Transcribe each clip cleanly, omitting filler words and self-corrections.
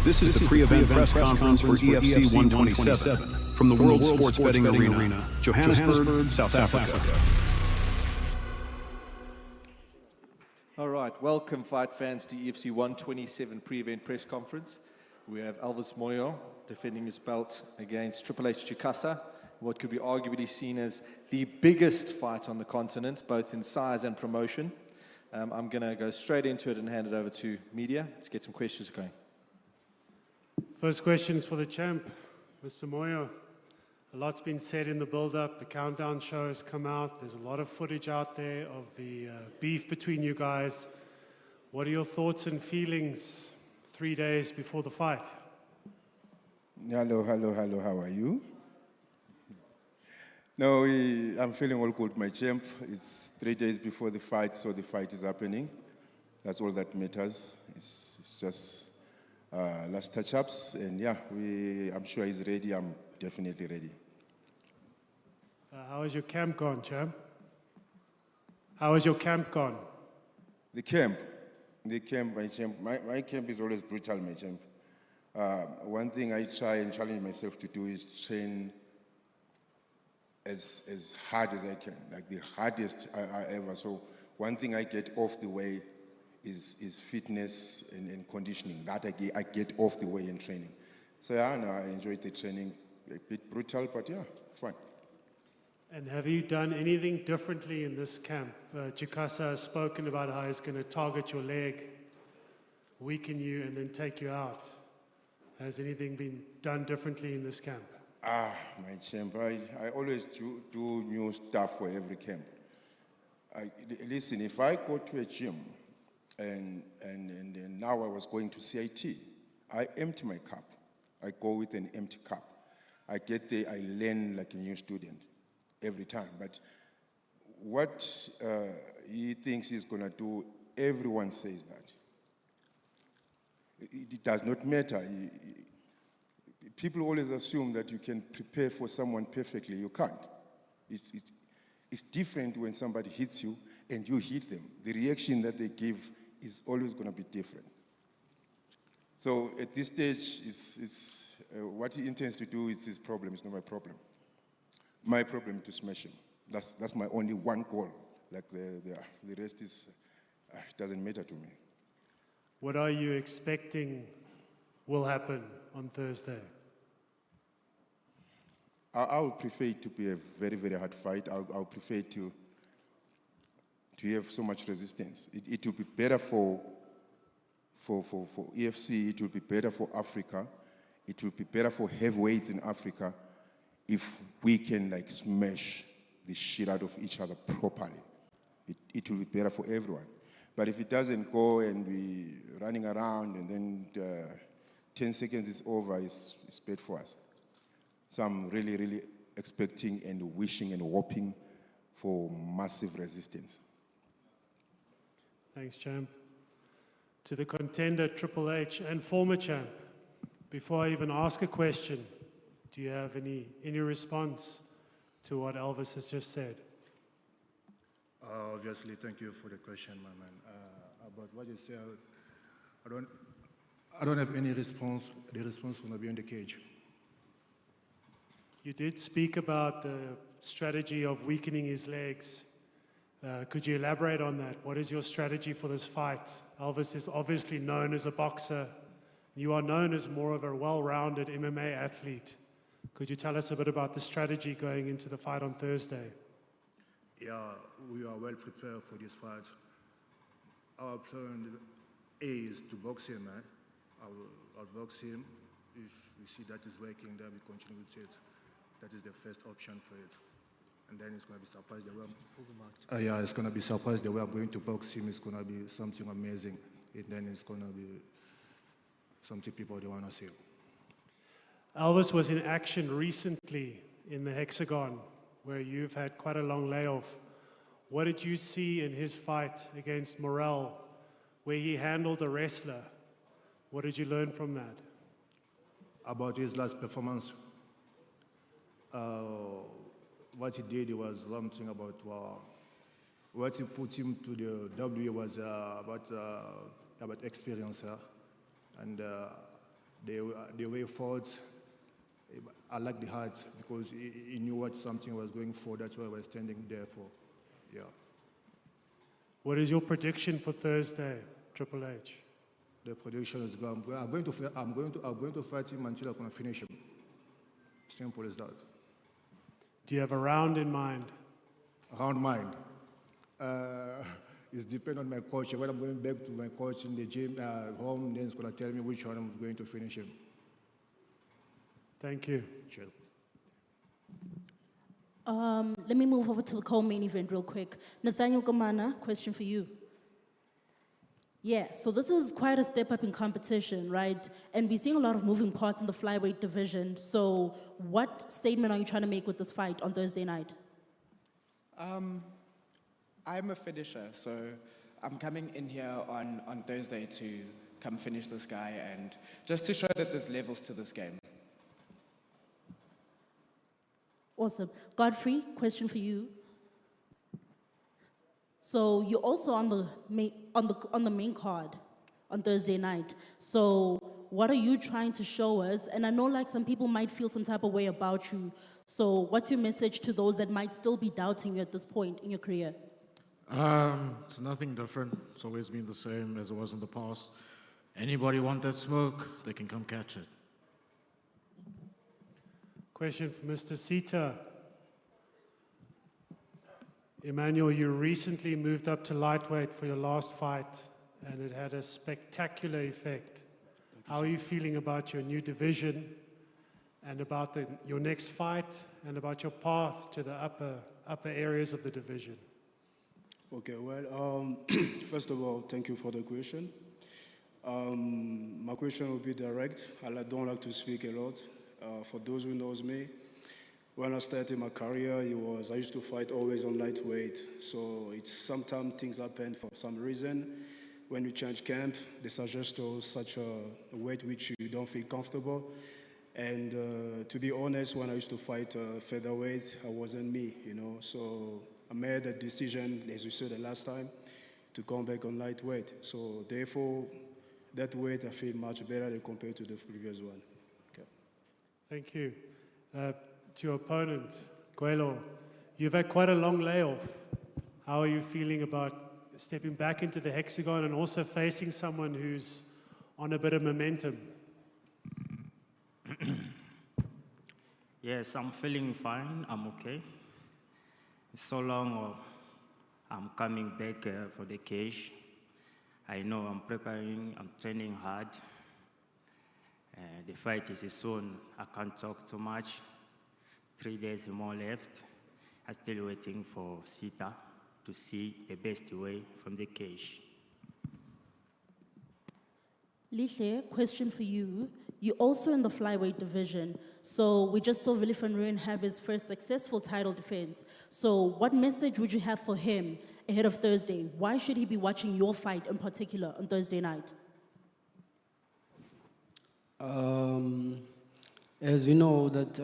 This is the pre-event press conference for EFC 127 from the World Sports Betting Arena, Johannesburg, South Africa. All right, welcome fight fans to EFC 127 pre-event press conference. We have Elvis Moyo defending his belt against Triple H Chikasa, what could be arguably seen as the biggest fight on the continent, both in size and promotion. I'm going to go straight into it and hand it over to media to get some questions going. First question is for the champ, Mr. Moyo. A lot's been said in the build-up. The countdown show has come out. There's a lot of footage out there of the beef between you guys. What are your thoughts and feelings 3 days before the fight? Hello, how are you? No, I'm feeling all good, my champ. It's 3 days before the fight, so the fight is happening. That's all that matters. It's just last touch-ups, and yeah, I'm sure he's ready. I'm definitely ready. How has your camp gone, champ? How has your camp gone? The camp, my champ. My camp is always brutal, my champ. One thing I try and challenge myself to do is train as hard as I can, like the hardest I ever. So one thing I get off the way is fitness and conditioning. That I get off the way in training. So yeah, no, I enjoyed the training. A bit brutal, but yeah, fun. And have you done anything differently in this camp? Chikasa has spoken about how he's going to target your leg, weaken you, and then take you out. Has anything been done differently in this camp? My champ, I always do new stuff for every camp. Listen, if I go to a gym and now I was going to CIT, I empty my cup. I go with an empty cup. I get there, I learn like a new student every time. But what he thinks he's going to do, everyone says that. It does not matter. People always assume that you can prepare for someone perfectly. You can't. It's different when somebody hits you and you hit them. The reaction that they give is always going to be different. So at this stage, what he intends to do is his problem. It's not my problem. My problem is to smash him. That's my only one goal. Like the rest doesn't matter to me. What are you expecting will happen on Thursday? I would prefer it to be a very, very hard fight. I would prefer to have so much resistance. It will be better for EFC. It will be better for Africa. It will be better for heavyweights in Africa if we can like smash the shit out of each other properly. It will be better for everyone. But if it doesn't go and we running around and then 10 seconds is over, it's bad for us. So I'm really, really expecting and wishing and hoping for massive resistance. Thanks, champ. To the contender, Triple H, and former champ, before I even ask a question, do you have any response to what Elvis has just said? Obviously, thank you for the question, my man. About what you said, I don't have any response. The response will not be in the cage. You did speak about the strategy of weakening his legs. Could you elaborate on that? What is your strategy for this fight? Elvis is obviously known as a boxer. You are known as more of a well-rounded MMA athlete. Could you tell us a bit about the strategy going into the fight on Thursday? Yeah, we are well prepared for this fight. Our plan A is to box him. I'll box him. If we see that is working, then we continue with it. That is the first option for it. And then it's going to be surprised the way it's going to be surprised the way I'm going to box him. It's going to be something amazing. And then it's going to be something people don't want to see. Elvis was in action recently in the Hexagon, where you've had quite a long layoff. What did you see in his fight against Morel, where he handled a wrestler? What did you learn from that? About his last performance, what he did was something about what he put him to the W was about experience. And the way forward, I like the heart because he knew what something was going for. That's why I was standing there for. Yeah. What is your prediction for Thursday, Triple H? The prediction is good. I'm going to fight him until I'm going to finish him. Simple as that. Do you have a round in mind? Round mind. It depends on my coach. When I'm going back to my coach in the gym, home, then he's going to tell me which one I'm going to finish him. Thank you. Sure. Let me move over to the co-main event real quick. Nathaniel Kamana, question for you. Yeah, so this is quite a step up in competition, right? And we're seeing a lot of moving parts in the flyweight division. So what statement are you trying to make with this fight on Thursday night? I'm a finisher, so I'm coming in here on Thursday to come finish this guy and just to show that there's levels to this game. Awesome. Godfrey, question for you. So you're also on the main card on Thursday night. So what are you trying to show us? And I know like some people might feel some type of way about you. So what's your message to those that might still be doubting you at this point in your career? It's nothing different. It's always been the same as it was in the past. Anybody want that smoke, they can come catch it. Question for Mr. Sita. Emmanuel, you recently moved up to lightweight for your last fight, and it had a spectacular effect. How are you feeling about your new division, and about your next fight, and about your path to the upper areas of the division? Okay, well, first of all, thank you for the question. My question will be direct. I don't like to speak a lot. For those who knows me, when I started my career, I used to fight always on lightweight. So sometimes things happen for some reason. When you change camp, they suggest to such a weight which you don't feel comfortable. And to be honest, when I used to fight featherweight, I wasn't me, So I made a decision, as you said the last time, to come back on lightweight. So therefore, that weight I feel much better than compared to the previous one. Okay. Thank you. To your opponent, Guelo, you've had quite a long layoff. How are you feeling about stepping back into the hexagon and also facing someone who's on a bit of momentum? Yes, I'm feeling fine. I'm okay. It's so long I'm coming back for the cage. I know I'm preparing, I'm training hard. The fight is soon. I can't talk too much. 3 days more left. I'm still waiting for Sita to see the best way from the cage. Lihle, question for you. You're also in the flyweight division. So we just saw Willie van Rooyen have his first successful title defense. So what message would you have for him ahead of Thursday? Why should he be watching your fight in particular on Thursday night? As you know that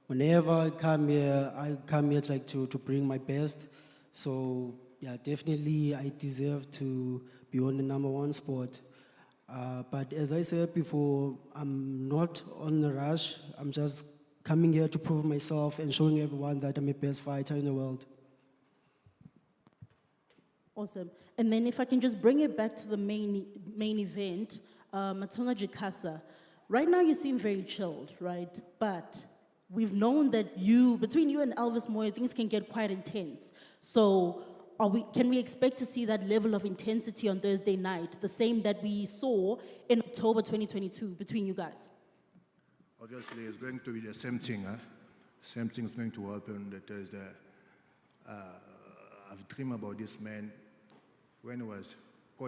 whenever I come here like to bring my best. So yeah, definitely I deserve to be on the #1 spot. But as I said before, I'm not on the rush. I'm just coming here to prove myself and showing everyone that I'm the best fighter in the world. Awesome. And then if I can just bring it back to the main event, Matunga Jikasa. Right now you seem very chilled, right? But we've known that between you and Elvis Moyo, things can get quite intense. So can we expect to see that level of intensity on Thursday night, the same that we saw in October 2022 between you guys? Obviously, it's going to be the same thing. Same thing is going to happen on the Thursday. I've dreamed about this man. When was I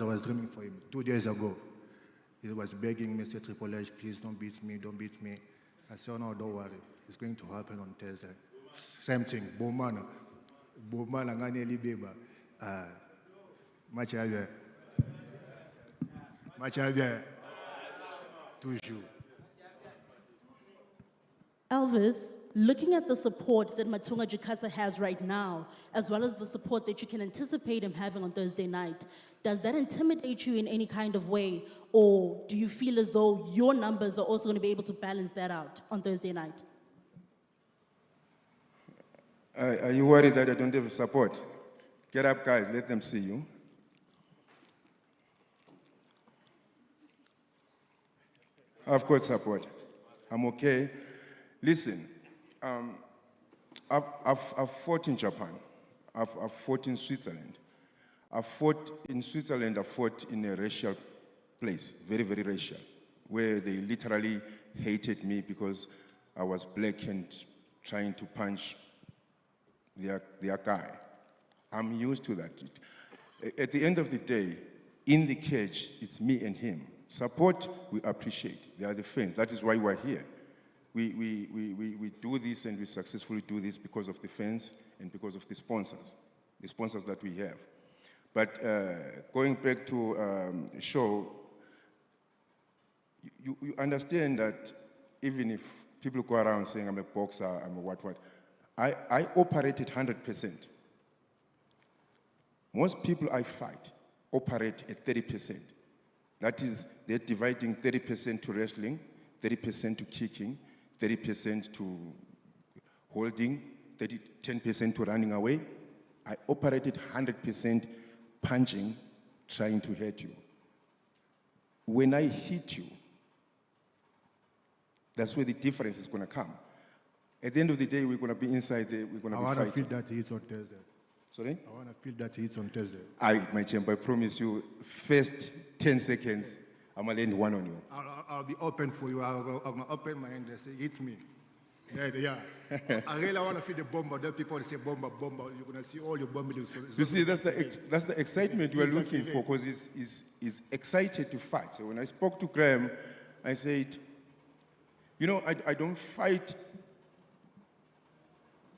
was dreaming for him? 2 days ago. He was begging me, say, Triple H, please don't beat me, don't beat me. I said, oh, no, don't worry. It's going to happen on Thursday. Same thing. Bomana ngani libeba. Match bien. Toujours. Elvis, looking at the support that Matunga Jikasa has right now, as well as the support that you can anticipate him having on Thursday night, does that intimidate you in any kind of way? Or do you feel as though your numbers are also going to be able to balance that out on Thursday night? Are you worried that I don't have support? Get up, guys, let them see you. I've got support. I'm okay. Listen, I've fought in Japan. I've fought in Switzerland. I've fought in Switzerland, I've fought in a racial place, very, very racial, where they literally hated me because I was black and trying to punch their guy. I'm used to that. At the end of the day, in the cage, it's me and him. Support, we appreciate. They are the fans. That is why we're here. We do this and we successfully do this because of the fans and because of the sponsors that we have. But going back to show, you understand that even if people go around saying I'm a boxer, I'm a what, I operated 100%. Most people I fight operate at 30%. That is, they're dividing 30% to wrestling, 30% to kicking, 30% to holding, 10% to running away. I operated 100% punching, trying to hurt you. When I hit you, that's where the difference is going to come. At the end of the day, we're going to be inside there, we're going to be fighting. I want to feel that hit on Thursday. Sorry? I want to feel that hit on Thursday. My champ, I promise you, first 10 seconds, I'm going to land one on you. I'll be open for you. I'm going to open my hand and say, hit me. Yeah. I really want to feel the bomber. Then people say, bomber. You're going to see all your bombing. You see, that's the excitement you are looking for, because he's excited to fight. So when I spoke to Graham, I said, you know, I don't fight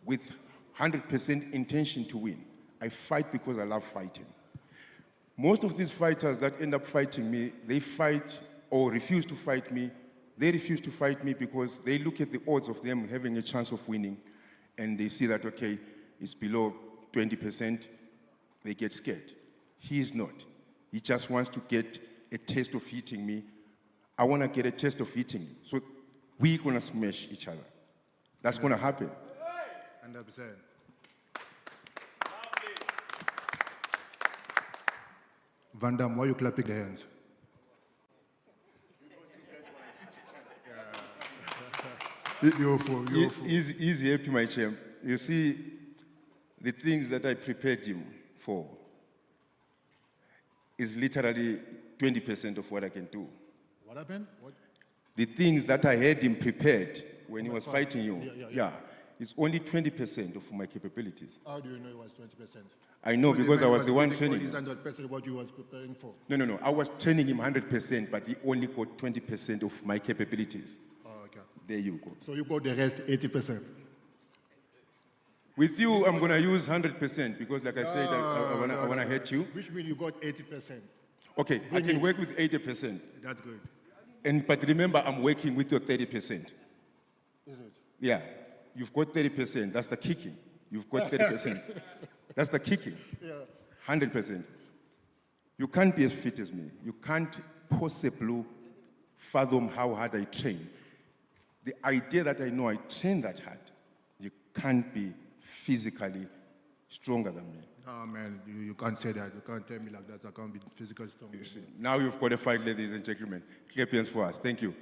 with 100% intention to win. I fight because I love fighting. Most of these fighters that end up fighting me, they fight or refuse to fight me. They refuse to fight me because they look at the odds of them having a chance of winning, and they see that, okay, it's below 20%, they get scared. He is not. He just wants to get a taste of hitting me. I want to get a taste of hitting him. So we're going to smash each other. That's going to happen. 100%. Van Damme, why are you clapping the hands? He's happy, my champ. You see, the things that I prepared him for is literally 20% of what I can do. What happened? What? The things that I had him prepared when he was fighting you, yeah, it's only 20% of my capabilities. How do you know it was 20%? I know because I was the one training. Is 100% what you was preparing for? No. I was training him 100%, but he only got 20% of my capabilities. Oh, okay. There you go. So you got the rest 80%? With you, I'm going to use 100% because, like I said, I want to hurt you. Which means you got 80%. Okay, I can work with 80%. That's good. But remember, I'm working with your 30%. Is it? Yeah. You've got 30%. That's the kicking. You've got 30%. That's the kicking. Yeah. 100%. You can't be as fit as me. You can't possibly fathom how hard I train. The idea that I know I train that hard, you can't be physically stronger than me. Oh, man, you can't say that. You can't tell me like that. I can't be physically strong. You see, now you've got a fight, ladies and gentlemen. Clap hands for us. Thank you.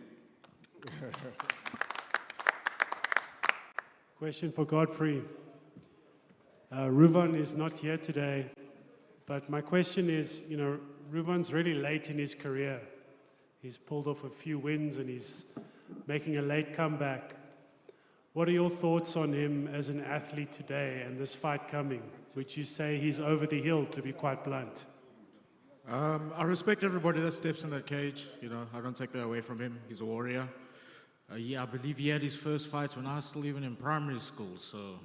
Question for Godfrey. Ruvan is not here today, but my question is, you know, Ruvan's really late in his career. He's pulled off a few wins and he's making a late comeback. What are your thoughts on him as an athlete today and this fight coming, which you say he's over the hill, to be quite blunt? I respect everybody that steps in that cage. You know, I don't take that away from him. He's a warrior. I believe he had his first fights when I was still even in primary school. So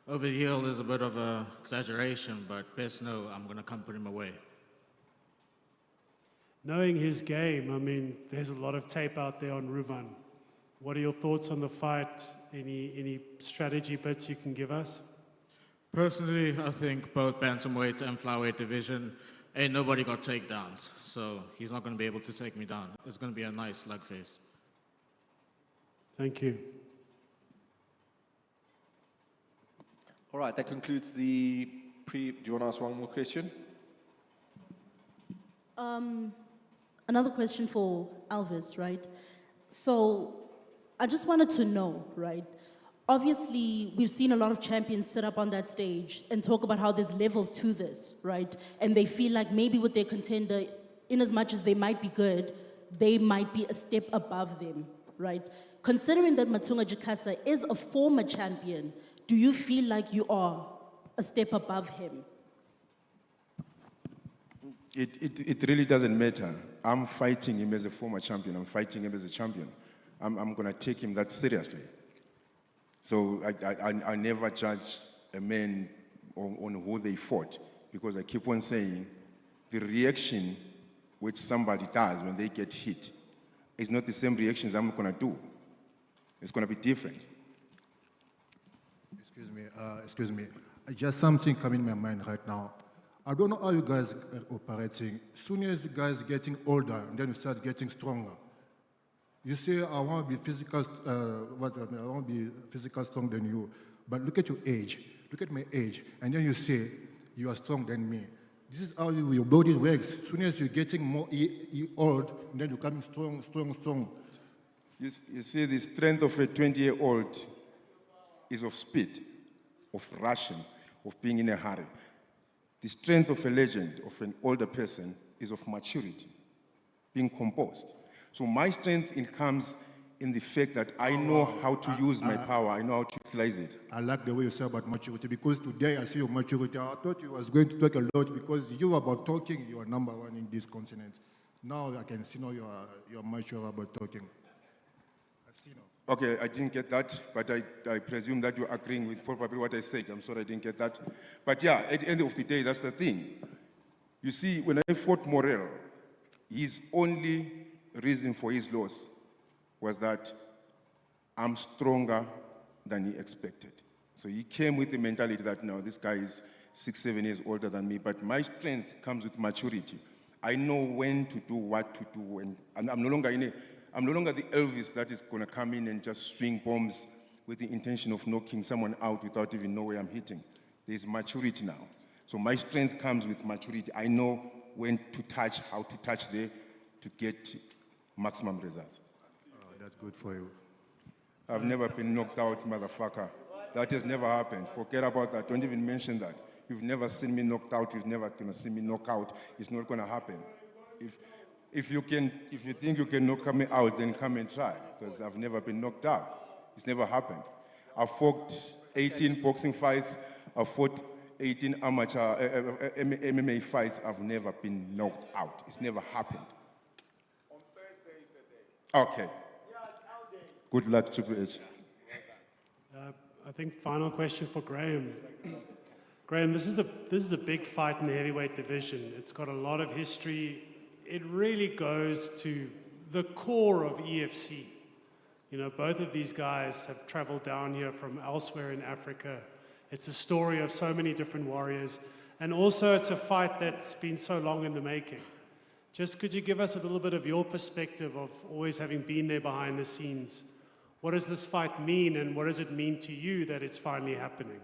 over the hill is a bit of an exaggeration, but best know I'm going to come put him away. Knowing his game, I mean, there's a lot of tape out there on Ruvan. What are your thoughts on the fight? Any strategy bits you can give us? Personally, I think both bantamweight and flyweight division, ain't nobody got takedowns. So he's not going to be able to take me down. It's going to be a nice slugfest. Thank you. All right, that concludes the do you want to ask one more question? Another question for Alvis, right? So I just wanted to know, right? Obviously, we've seen a lot of champions sit up on that stage and talk about how there's levels to this, right? And they feel like maybe with their contender, in as much as they might be good, they might be a step above them, right? Considering that Matunga Jikasa is a former champion, do you feel like you are a step above him? It really doesn't matter. I'm fighting him as a former champion. I'm fighting him as a champion. I'm going to take him that seriously. So I never judge a man on who they fought, because I keep on saying the reaction which somebody does when they get hit is not the same reactions I'm going to do. It's going to be different. Excuse me. Just something coming in my mind right now. I don't know how you guys are operating. Soon as you guys getting older, and then you start getting stronger. You say, I want to be physical, I want to be physical strong than you. But look at your age. Look at my age. And then you say, you are strong than me. This is how your body works. As soon as you're getting more old, and then you're coming strong. You see, the strength of a 20-year-old is of speed, of rushing, of being in a hurry. The strength of a legend, of an older person, is of maturity, being composed. So my strength comes in the fact that I know how to use my power, I know how to utilize it. I like the way you say about maturity, because today I see your maturity. I thought you was going to talk a lot, because you about talking, you are number one in this continent. Now I can see now you are mature about talking. Okay, I didn't get that, but I presume that you're agreeing with probably what I said. I'm sorry I didn't get that. But yeah, at the end of the day, that's the thing. You see, when I fought Morel, his only reason for his loss was that I'm stronger than he expected. So he came with the mentality that, no, this guy is 6-7 years older than me, but my strength comes with maturity. I know when to do what to do, and I'm no longer the Elvis that is going to come in and just swing bombs with the intention of knocking someone out without even knowing where I'm hitting. There's maturity now. So my strength comes with maturity. I know when to touch, how to touch there to get maximum results. Oh, that's good for you. I've never been knocked out, motherfucker. That has never happened. Forget about that. Don't even mention that. You've never seen me knocked out. You're never going to see me knock out. It's not going to happen. If you think you can knock me out, then come and try, because I've never been knocked out. It's never happened. I've fought 18 boxing fights. I've fought 18 amateur MMA fights. I've never been knocked out. It's never happened. On Thursday is the day. Okay. Good luck, Triple H. I think final question for Graham. Graham, this is a big fight in the heavyweight division. It's got a lot of history. It really goes to the core of EFC. You know, both of these guys have traveled down here from elsewhere in Africa. It's a story of so many different warriors. And also it's a fight that's been so long in the making. Just could you give us a little bit of your perspective of always having been there behind the scenes? What does this fight mean, and what does it mean to you that it's finally happening?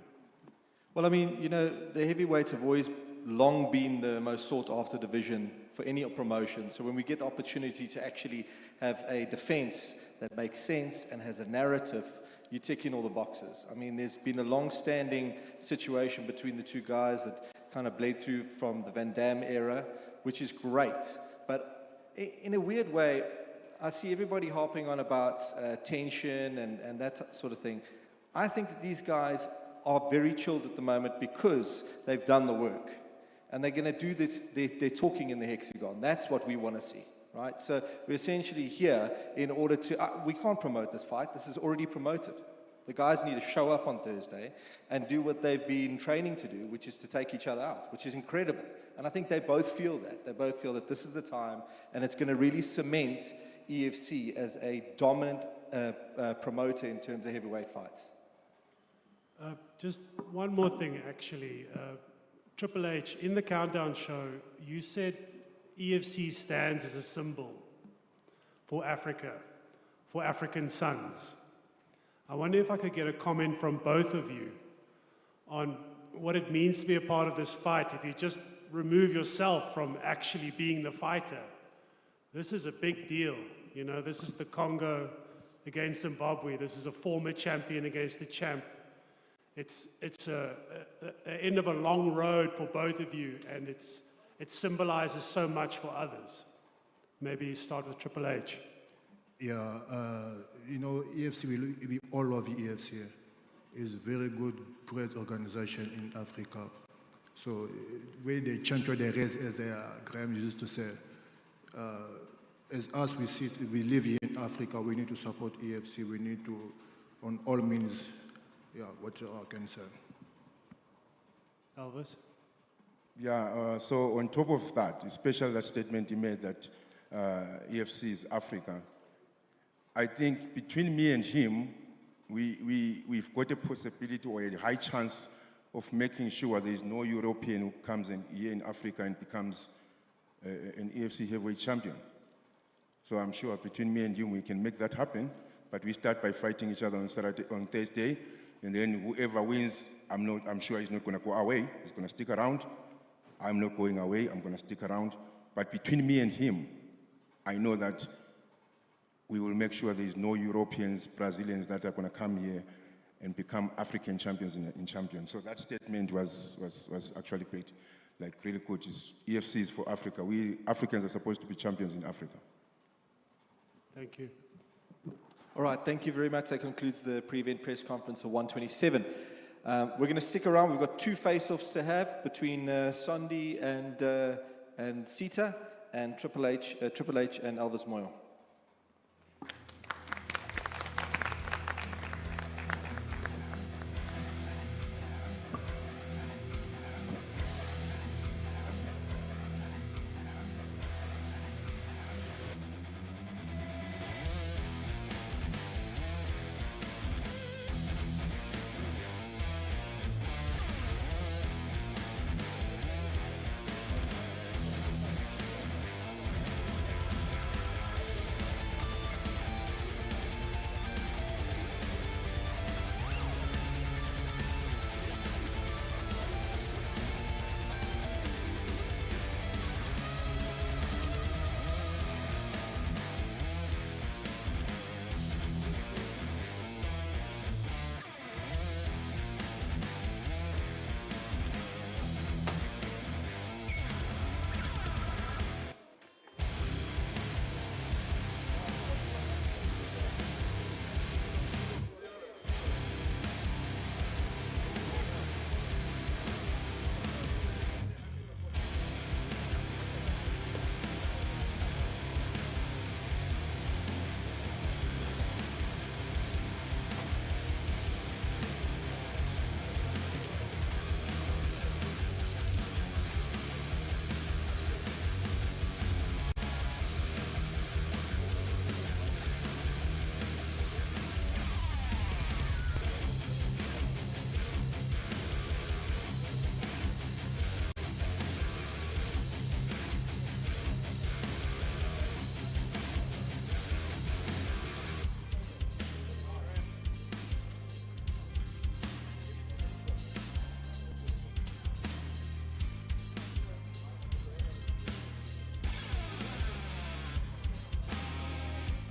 Well, I mean, you know, the heavyweights have always long been the most sought-after division for any promotion. So when we get the opportunity to actually have a defense that makes sense and has a narrative, you tick in all the boxes. I mean, there's been a long-standing situation between the two guys that kind of bled through from the Van Damme era, which is great. But in a weird way, I see everybody harping on about tension and that sort of thing. I think that these guys are very chilled at the moment because they've done the work. And they're going to do this, they're talking in the hexagon. That's what we want to see, right? So we're essentially here in order to, we can't promote this fight. This is already promoted. The guys need to show up on Thursday and do what they've been training to do, which is to take each other out, which is incredible. And I think they both feel that. They both feel that this is the time, and it's going to really cement EFC as a dominant promoter in terms of heavyweight fights? Just one more thing, actually. Triple H, in the Countdown show, you said EFC stands as a symbol for Africa, for African sons. I wonder if I could get a comment from both of you on what it means to be a part of this fight. If you just remove yourself from actually being the fighter, this is a big deal. You know, this is the Congo against Zimbabwe. This is a former champion against the champ. It's the end of a long road for both of you, and it symbolizes so much for others. Maybe start with Triple H. Yeah, you know, EFC, we all love EFC. It's a very good, great organization in Africa. So where they champion the race, as Graham used to say, as us, we live here in Africa, we need to support EFC. We need to, on all means, yeah, what I can say. Elvis? Yeah, so on top of that, especially that statement he made that EFC is Africa, I think between me and him, we've got a possibility or a high chance of making sure there is no European who comes in here in Africa and becomes an EFC heavyweight champion. So I'm sure between me and him, we can make that happen. But we start by fighting each other on Thursday, and then whoever wins, I'm sure he's not going to go away. He's going to stick around. I'm not going away. I'm going to stick around. But between me and him, I know that we will make sure there is no Europeans, Brazilians that are going to come here and become African champions in champions. So that statement was actually great. Like, really good. EFC is for Africa. We Africans are supposed to be champions in Africa. Thank you. All right, thank you very much. That concludes the pre-event press conference for 127. We're going to stick around. We've got two face-offs to have between Sondi and Sita, and Triple H and Elvis Moyo.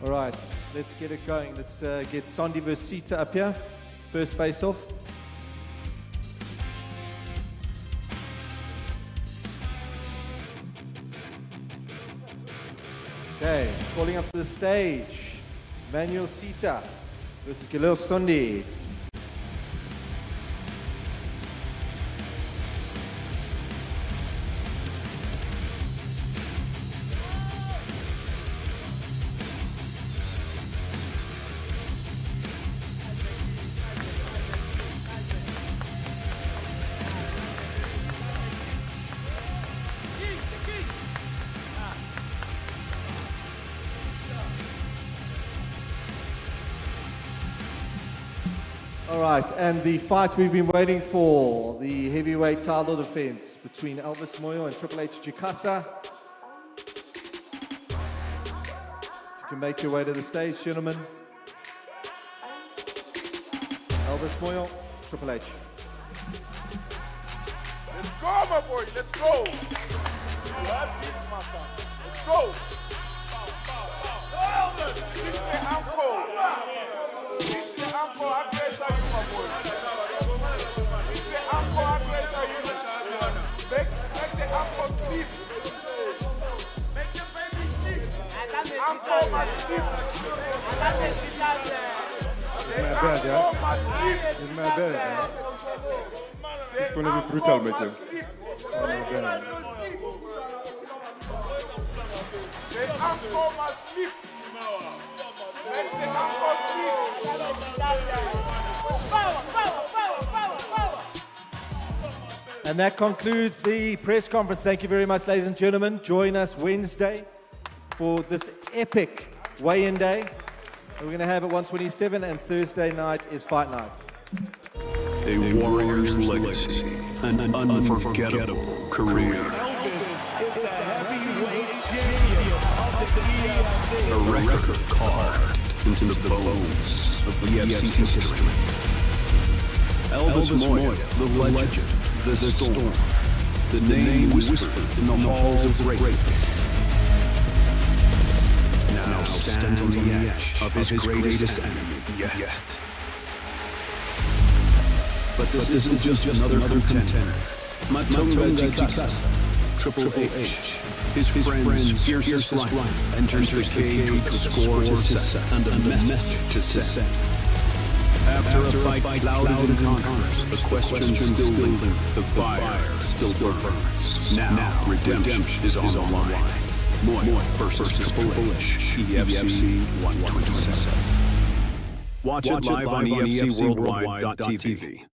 All right, let's get it going. Let's get Sondi versus Sita up here. First face-off. Okay, calling up to the stage, Manuel Sita versus Galil Sondi. All right, and the fight we've been waiting for, the heavyweight title defense between Elvis Moyo and Triple H Chikasa. You can make your way to the stage, gentlemen. Elvis Moyo, Triple H. Let's go, my boy, let's go. You have this, my son. Let's go. Elvis, this is the uncle. This is the uncle. How great are you, my boy? This is the uncle. How great are you? Make the uncle sleep. Make the baby sleep. Uncle must sleep. My bad, yeah? It's my bad. It's going to be brutal, Mitchell. Oh, my bad. The uncle must sleep. Let the uncle sleep. And that concludes the press conference. Thank you very much, ladies and gentlemen. Join us Wednesday for this epic weigh-in day. We're going to have it 127, and Thursday night is fight night. A warrior's legacy, an unforgettable career. A record carved into the bones of EFC history. Elvis Moyo, the legend, the storm, the name whispered in the halls of greats, now stands on the edge of his greatest enemy yet. But this isn't just another contender. Matonga Chikasa, Triple H, his friend's fiercest lion, enters the cage with a score to set and a message to send. After a fight clouded in conquers, the questions still linger, the fire still burns. Now redemption is on the line. Moyo versus Triple H, EFC 127. Watch it live on EFCWorldwide.tv.